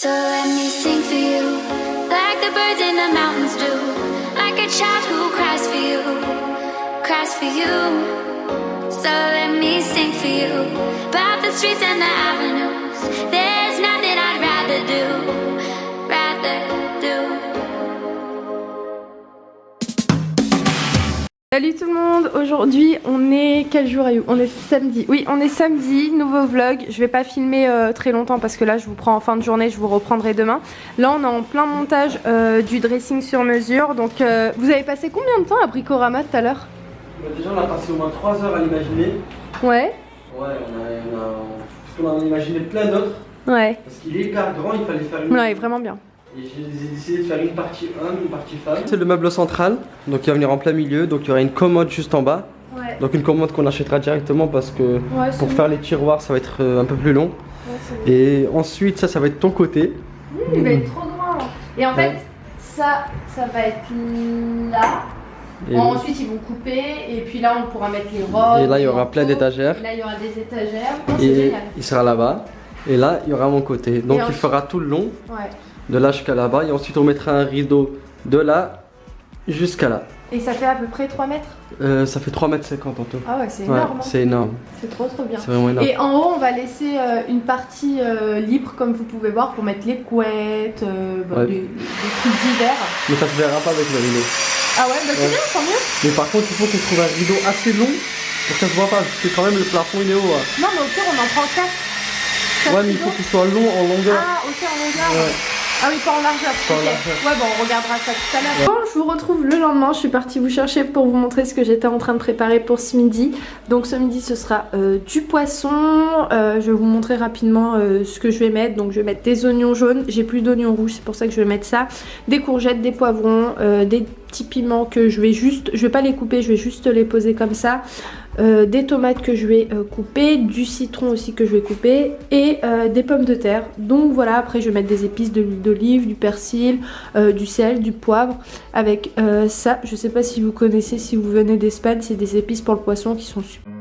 So let me sing for you, like the birds in the mountains do, like a child who cries for you, cries for you. So let me sing for you, about the streets and the avenues. There's nothing I'd rather do, rather do. Salut tout le monde, aujourd'hui on est... Quel jour Ayoub? On est samedi. Oui, on est samedi, nouveau vlog. Je vais pas filmer très longtemps parce que là je vous prends en fin de journée, je vous reprendrai demain. Là on est en plein montage du dressing sur mesure. Donc vous avez passé combien de temps à Bricorama tout à l'heure? Déjà on a passé au moins 3 heures à l'imaginer. Ouais. Ouais, parce qu'on en a imaginé plein d'autres. Ouais. Parce qu'il est hyper grand, il fallait faire une... Ouais, vraiment bien. Et j'ai décidé de faire une partie homme, une partie femme. C'est le meuble central, donc il va venir en plein milieu, donc il y aura une commode juste en bas. Ouais. Donc une commode qu'on achètera directement parce que pour faire les tiroirs ça va être un peu plus long. Ouais, et ensuite ça va être ton côté. Il va être trop grand. Et en fait, ça va être là. Et ensuite ils vont couper et puis là on pourra mettre les robes. Et là il y aura plein d'étagères. Là il y aura des étagères. Oh, et génial. il sera là-bas. Et là il y aura mon côté. Donc ensuite... il fera tout le long. Ouais. De là jusqu'à là-bas. Et ensuite on mettra un rideau de là jusqu'à là. Et ça fait à peu près 3 mètres? Ça fait 3,50 m en tout. Ah ouais, c'est énorme. C'est énorme. C'est trop bien. C'est vraiment énorme. Et en haut, on va laisser une partie libre, comme vous pouvez voir, pour mettre les couettes, des trucs divers. Mais ça se verra pas avec le rideau. Ah ouais, bah c'est bien, tant mieux. Mais par contre, il faut qu'on trouve un rideau assez long pour que ça se voit pas, parce que quand même le plafond il est haut. Non, mais au pire, on en prend 4. Ouais, mais il faut qu'il soit long en longueur. Ah, ok, en longueur. Ouais. Ah oui, pas en largeur. Pas en Ok. largeur. Ouais, bon, on regardera ça tout à l'heure. Bon, je vous retrouve le lendemain. Je suis partie vous chercher pour vous montrer ce que j'étais en train de préparer pour ce midi. Donc, ce midi, ce sera du poisson. Je vais vous montrer rapidement ce que je vais mettre. Donc, je vais mettre des oignons jaunes. J'ai plus d'oignons rouges, c'est pour ça que je vais mettre ça. Des courgettes, des poivrons, des petits piments que je vais pas les couper, je vais juste les poser comme ça. Des tomates que je vais couper, du citron aussi que je vais couper et des pommes de terre. Donc voilà, après je vais mettre des épices, de l'huile d'olive, du persil, du sel, du poivre. Avec ça, je sais pas si vous connaissez, si vous venez d'Espagne, c'est des épices pour le poisson qui sont super.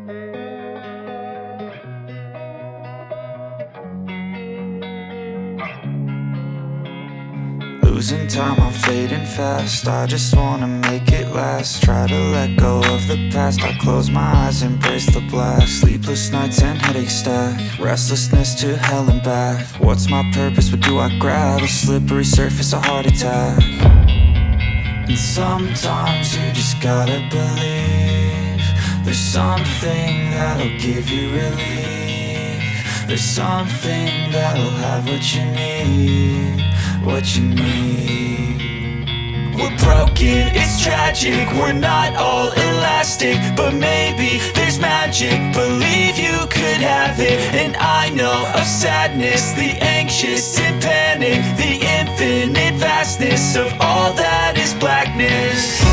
Losing time, I'm fading fast. I just wanna make it last. Try to let go of the past. I close my eyes, embrace the blast. Sleepless nights and headaches stack. Restlessness to hell and back. What's my purpose? What do I grab? A slippery surface, a heart attack. And sometimes you just gotta believe there's something that'll give you relief. There's something that'll have what you need. What you need. We're broken, it's tragic. We're not all elastic, but maybe there's magic. Believe you could have it. And I know of sadness, the anxious and panic, the infinite vastness of all that is blackness.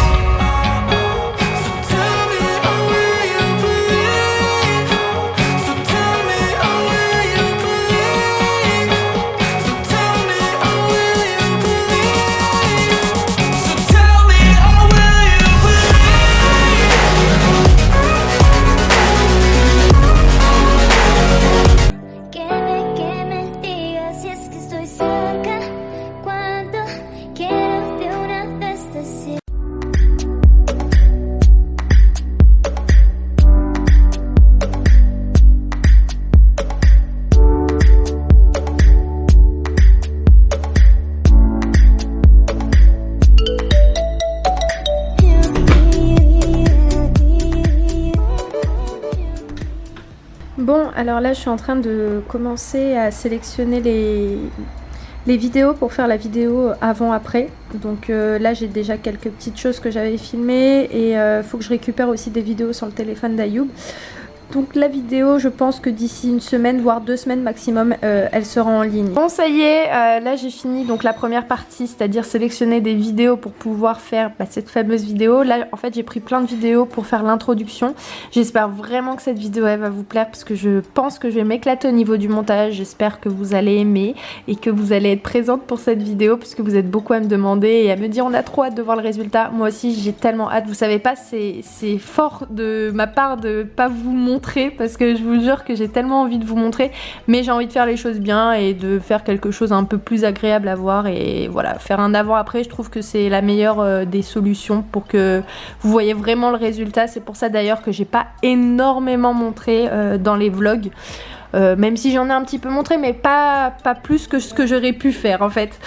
Bon, alors là je suis en train de commencer à sélectionner les vidéos pour faire la vidéo avant-après. Donc là j'ai déjà quelques petites choses que j'avais filmées et faut que je récupère aussi des vidéos sur le téléphone d'Ayoub. Donc la vidéo, je pense que d'ici une semaine, voire 2 semaines maximum, elle sera en ligne. Bon, ça y est, là j'ai fini donc la première partie, c'est-à-dire sélectionner des vidéos pour pouvoir faire cette fameuse vidéo. Là, en fait, j'ai pris plein de vidéos pour faire l'introduction. J'espère vraiment que cette vidéo, elle va vous plaire parce que je pense que je vais m'éclater au niveau du montage. J'espère que vous allez aimer et que vous allez être présente pour cette vidéo puisque vous êtes beaucoup à me demander et à me dire on a trop hâte de voir le résultat. Moi aussi, j'ai tellement hâte. Vous savez pas, c'est fort de ma part de pas vous montrer montrer parce que je vous jure que j'ai tellement envie de vous montrer, mais j'ai envie de faire les choses bien et de faire quelque chose un peu plus agréable à voir, et voilà, faire un avant-après, je trouve que c'est la meilleure des solutions pour que vous voyez vraiment le résultat. C'est pour ça d'ailleurs que j'ai pas énormément montré dans les vlogs. Même si j'en ai un petit peu montré, mais pas plus que ce que j'aurais pu faire en fait.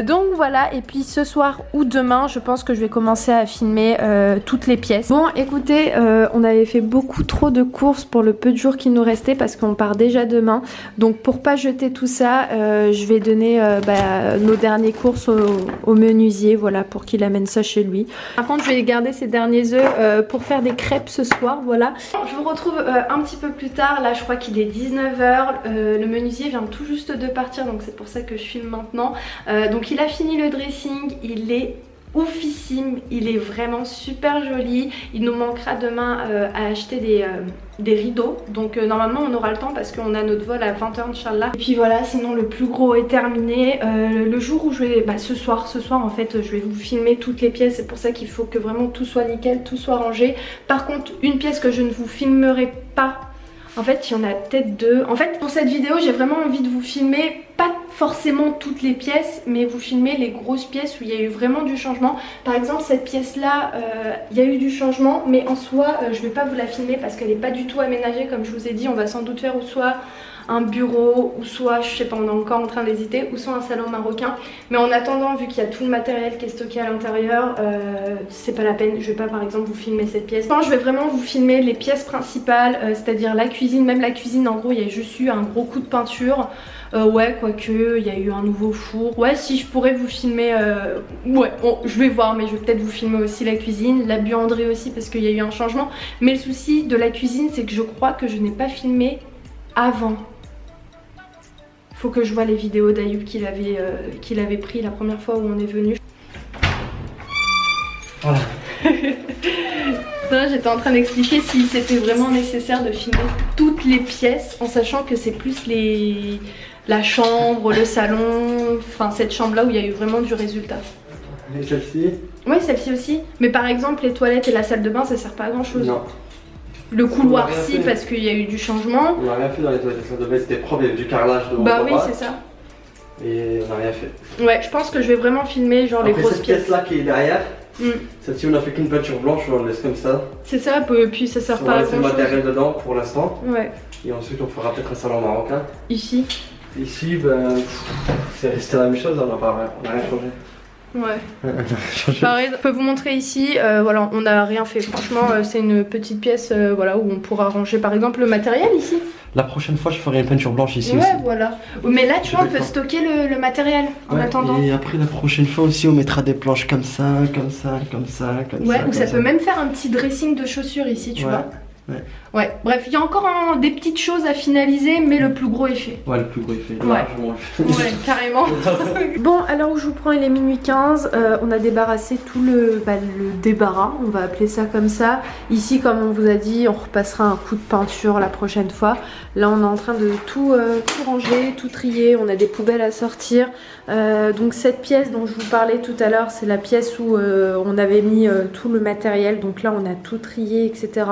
Donc voilà, et puis ce soir ou demain, je pense que je vais commencer à filmer toutes les pièces. Bon écoutez, on avait fait beaucoup trop de courses pour le peu de jours qui nous restait parce qu'on part déjà demain. Donc pour pas jeter tout ça, je vais donner nos dernières courses au menuisier, voilà, pour qu'il amène ça chez lui. Par contre, je vais garder ces derniers œufs pour faire des crêpes ce soir, voilà. Je vous retrouve un petit peu plus tard, là je crois qu'il est 19h, le menuisier vient tout juste de partir, donc c'est pour ça que je filme maintenant. Donc il a fini le dressing, il est oufissime, il est vraiment super joli. Il nous manquera demain à acheter des rideaux, donc normalement on aura le temps parce qu'on a notre vol à 20h Inch'Allah. Et puis voilà, sinon le plus gros est terminé. Le jour où je vais, ce soir en fait je vais vous filmer toutes les pièces, c'est pour ça qu'il faut que vraiment tout soit nickel, tout soit rangé. Par contre, une pièce que je ne vous filmerai pas, en fait il y en a peut-être deux. En fait pour cette vidéo j'ai vraiment envie de vous filmer, pas forcément toutes les pièces, mais vous filmer les grosses pièces où il y a eu vraiment du changement. Par exemple cette pièce là, il y a eu du changement, mais en soi je vais pas vous la filmer parce qu'elle est pas du tout aménagée. Comme je vous ai dit, on va sans doute faire ou soit un bureau, ou soit, je sais pas, on est encore en train d'hésiter, ou soit un salon marocain. Mais en attendant, vu qu'il y a tout le matériel qui est stocké à l'intérieur, c'est pas la peine, je vais pas par exemple vous filmer cette pièce. Je vais vraiment vous filmer les pièces principales, c'est-à-dire la cuisine. Même la cuisine, en gros il y a juste eu un gros coup de peinture. Ouais, quoique, il y a eu un nouveau four. Ouais, si je pourrais vous filmer, ouais, bon, je vais voir, mais je vais peut-être vous filmer aussi la cuisine, la buanderie aussi, parce qu'il y a eu un changement. Mais le souci de la cuisine, c'est que je crois que je n'ai pas filmé avant. Faut que je vois les vidéos d'Ayoub qu'il avait pris la première fois où on est venu. Voilà. J'étais en train d'expliquer si c'était vraiment nécessaire de filmer toutes les pièces, en sachant que c'est plus la chambre, le salon, enfin cette chambre là où il y a eu vraiment du résultat. Et celle-ci? Oui, celle-ci aussi. Mais par exemple les toilettes et la salle de bain, ça sert pas à grand chose. Non. Le couloir si, parce qu'il y a eu du changement. On n'a rien fait dans les toilettes, la salle de bain c'était propre, il y avait du carrelage devant. Bah oui, c'est ça. Et on n'a rien fait. Ouais, je pense que je vais vraiment filmer genre les grosses pièces. Cette pièce là qui est derrière, celle-ci on a fait qu'une peinture blanche, on la laisse comme ça. C'est ça, puis ça sert pas à grand chose. On va laisser le matériel dedans pour l'instant. Ouais. Et ensuite on fera peut-être un salon marocain. Ici. Ici, ben, c'est resté la même chose, on n'a rien changé. Ouais. Pareil, je peux vous montrer ici, voilà, on n'a rien fait. Franchement, c'est une petite pièce voilà, où on pourra ranger par exemple le matériel ici. La prochaine fois, je ferai une peinture blanche ici aussi. Ouais, voilà. Mais là, tu vois, on peut stocker le matériel en attendant. Et après, la prochaine fois aussi, on mettra des planches comme ça, comme ça, comme ça, comme ça. Ouais, ou ça peut même faire un petit dressing de chaussures ici, tu vois. Ouais, bref, il y a encore des petites choses à finaliser, mais le plus gros est fait. Ouais, le plus gros est fait. Ouais, carrément. Bon, à l'heure où je vous prends, il est minuit 15. On a débarrassé tout le débarras, on va appeler ça comme ça. Ici, comme on vous a dit, on repassera un coup de peinture la prochaine fois. Là, on est en train de tout ranger, tout trier. On a des poubelles à sortir. Donc cette pièce dont je vous parlais tout à l'heure, c'est la pièce où on avait mis tout le matériel. Donc là, on a tout trié, etc.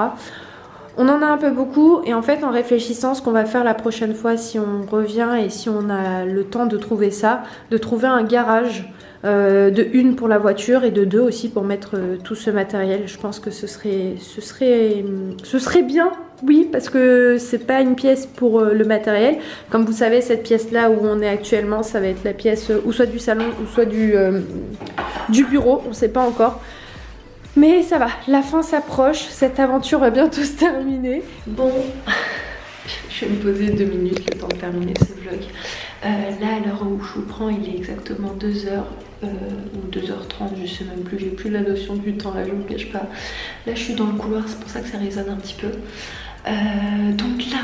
On en a un peu beaucoup, et en fait en réfléchissant ce qu'on va faire la prochaine fois si on revient et si on a le temps de trouver ça, de trouver un garage de une pour la voiture et de deux aussi pour mettre tout ce matériel. Je pense que ce serait bien, oui, parce que c'est pas une pièce pour le matériel. Comme vous savez, cette pièce là où on est actuellement, ça va être la pièce ou soit du salon ou soit du bureau, on sait pas encore. Mais ça va, la fin s'approche, cette aventure va bientôt se terminer. Bon, je vais me poser 2 minutes le temps de terminer ce vlog. Là, à l'heure où je vous prends, il est exactement 2h ou 2h30, je sais même plus, j'ai plus la notion du temps, là je vous cache pas. Là je suis dans le couloir, c'est pour ça que ça résonne un petit peu. Donc là,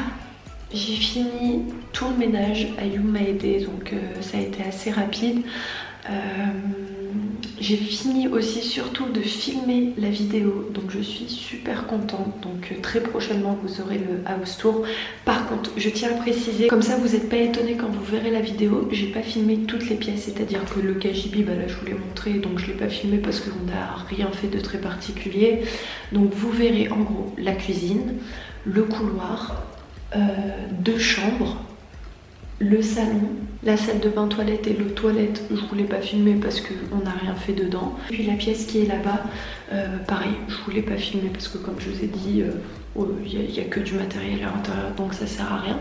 j'ai fini tout le ménage, Ayoub m'a aidé, donc ça a été assez rapide. J'ai fini aussi surtout de filmer la vidéo, donc je suis super contente. Donc très prochainement vous aurez le house tour. Par contre, je tiens à préciser, comme ça vous n'êtes pas étonnés quand vous verrez la vidéo, j'ai pas filmé toutes les pièces, c'est-à-dire que le KGB, bah là je vous l'ai montré, donc je l'ai pas filmé parce qu'on n'a rien fait de très particulier. Donc vous verrez en gros la cuisine, le couloir, 2 chambres, le salon, la salle de bain toilette et l'eau toilette, je voulais pas filmer parce qu'on n'a rien fait dedans. Puis la pièce qui est là-bas, pareil, je voulais pas filmer parce que comme je vous ai dit, il n'y a que du matériel à l'intérieur, donc ça sert à rien.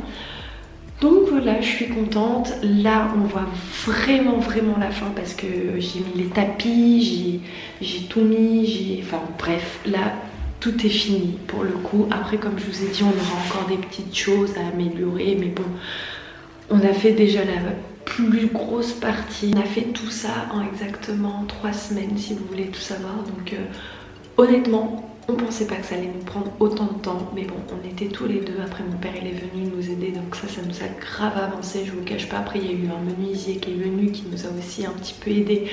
Donc voilà, je suis contente. Là on voit vraiment la fin parce que j'ai mis les tapis, j'ai tout mis, enfin bref, là tout est fini pour le coup. Après comme je vous ai dit, on aura encore des petites choses à améliorer, mais bon, on a fait déjà la plus grosse partie. On a fait tout ça en exactement 3 semaines si vous voulez tout savoir. Donc honnêtement, on pensait pas que ça allait nous prendre autant de temps. Mais bon, on était tous les deux. Après mon père il est venu nous aider. Donc ça nous a grave avancé, je vous cache pas. Après il y a eu un menuisier qui est venu, qui nous a aussi un petit peu aidé.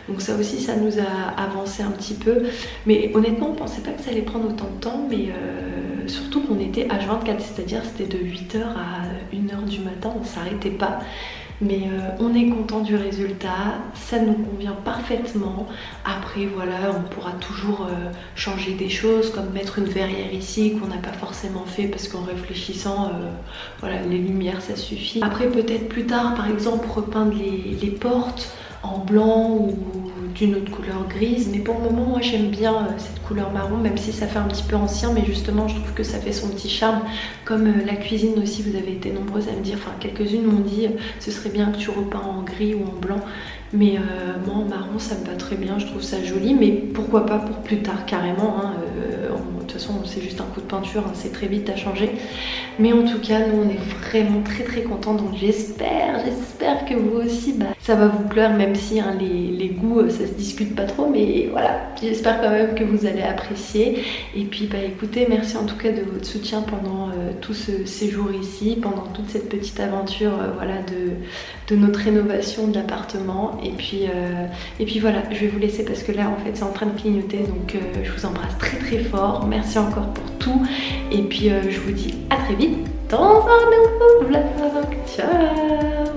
Donc ça aussi ça nous a avancé un petit peu. Mais honnêtement on pensait pas que ça allait prendre autant de temps. Mais surtout qu'on était H24, c'est-à-dire c'était de 8h à 1h du matin, on s'arrêtait pas. Mais on est content du résultat, ça nous convient parfaitement. Après voilà, on pourra toujours changer des choses, comme mettre une verrière ici qu'on n'a pas forcément fait parce qu'en réfléchissant, voilà, les lumières ça suffit. Après peut-être plus tard par exemple repeindre les portes en blanc ou d'une autre couleur grise, mais pour le moment moi j'aime bien cette couleur marron, même si ça fait un petit peu ancien, mais justement je trouve que ça fait son petit charme. Comme la cuisine aussi, vous avez été nombreuses à me dire, enfin quelques-unes m'ont dit ce serait bien que tu repeins en gris ou en blanc, mais moi en marron ça me va très bien, je trouve ça joli, mais pourquoi pas pour plus tard carrément, hein, de toute façon c'est juste un coup de peinture, hein, c'est très vite à changer. Mais en tout cas nous on est vraiment très contents, donc j'espère que vous aussi ça va vous plaire, même si hein, les goûts ça se discute pas trop, mais voilà, j'espère quand même que vous allez apprécier. Et puis écoutez, merci en tout cas de votre soutien pendant tout ce séjour ici, pendant toute cette petite aventure voilà, de notre rénovation de l'appartement. Et puis voilà, je vais vous laisser parce que là en fait c'est en train de clignoter, donc je vous embrasse très fort, merci encore pour tout, et puis je vous dis à très vite dans un nouveau vlog. Ciao.